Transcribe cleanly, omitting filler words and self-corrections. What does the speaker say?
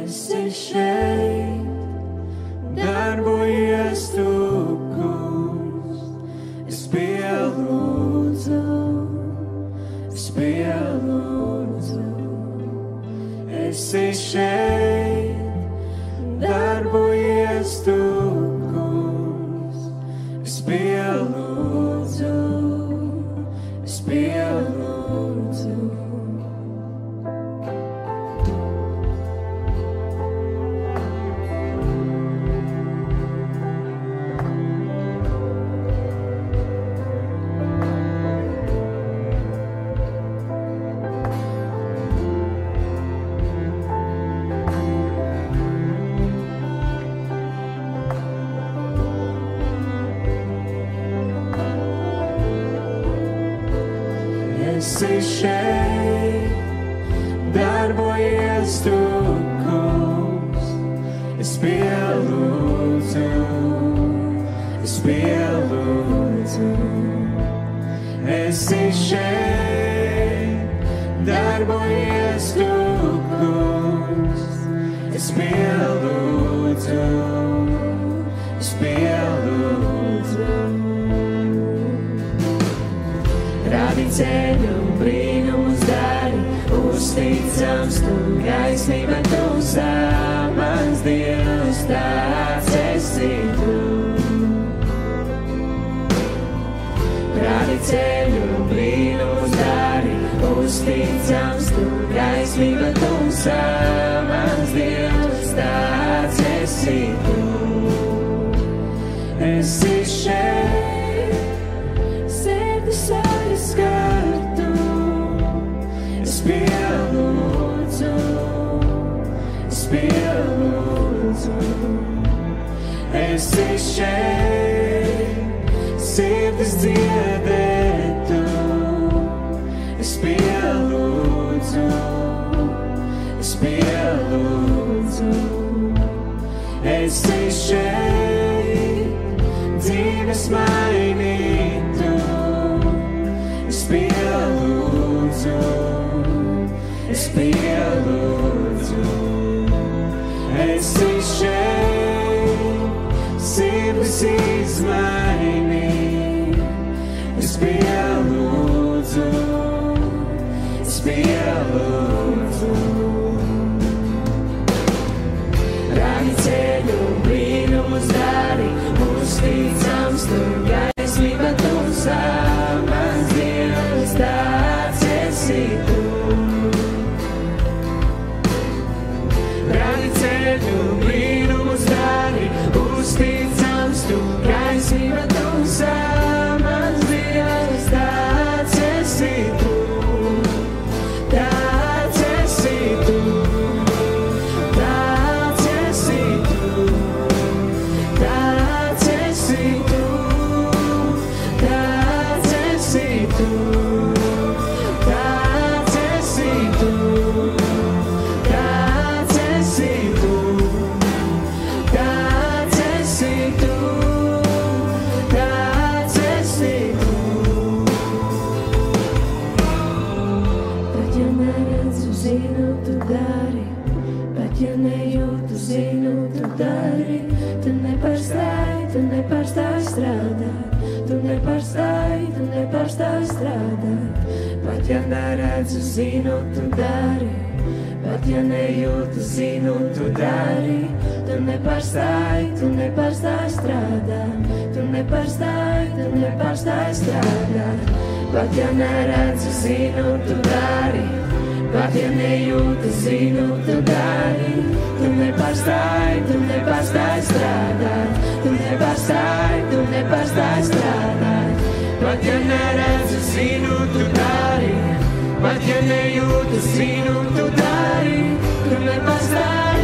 esi šeit, darbojies tu, kungs. Es pielūdzu, esi šeit, darbojies tu, kungs. Es pielūdzu. Esi šeit, darbojies tu, kungs. Es pielūdzu. Esi šeit, darbojies tu, kungs. Es pielūdzu. Rādi ceļu, brīnumus dari, uzticams tu, gaismība tumsā, mans Dievs, tāds esi tu. Rādi ceļu, brīnumus dari, uzticams tu, gaismība tumsā, mans Dievs, tāds esi tu. Esi šeit, sirdis aizskartu, es pielūdzu. Esi šeit, sirdis dziedētu, es pielūdzu. Esi šeit, dzīves mainītu, es pielūdzu. Esi šeit, sirdis izmainī, es pielūdzu. Rādi ceļu, brīnumus dari, uzticams tu, gaismība tumsā, mans Dievs, tāds esi tu. Rādi ceļu, brīnumus dari, uzticams tu, gaismība tumsā, mans Dievs, tāds esi tu. Tu nepārstāj strādāt, pat ja neredzu, zinu, tu dari, pat ja nejūtu, zinu, tu dari. Tu nepārstāj strādāt, tu nepārstāj strādāt, pat ja neredzu, zinu, tu dari, pat ja nejūtu, zinu, tu dari. Tu nepārstāj strādāt, tu nepārstāj strādāt, pat ja neredzu, zinu, tu dari, pat ja nejūtu, zinu, tu dari. Tu nepārstāj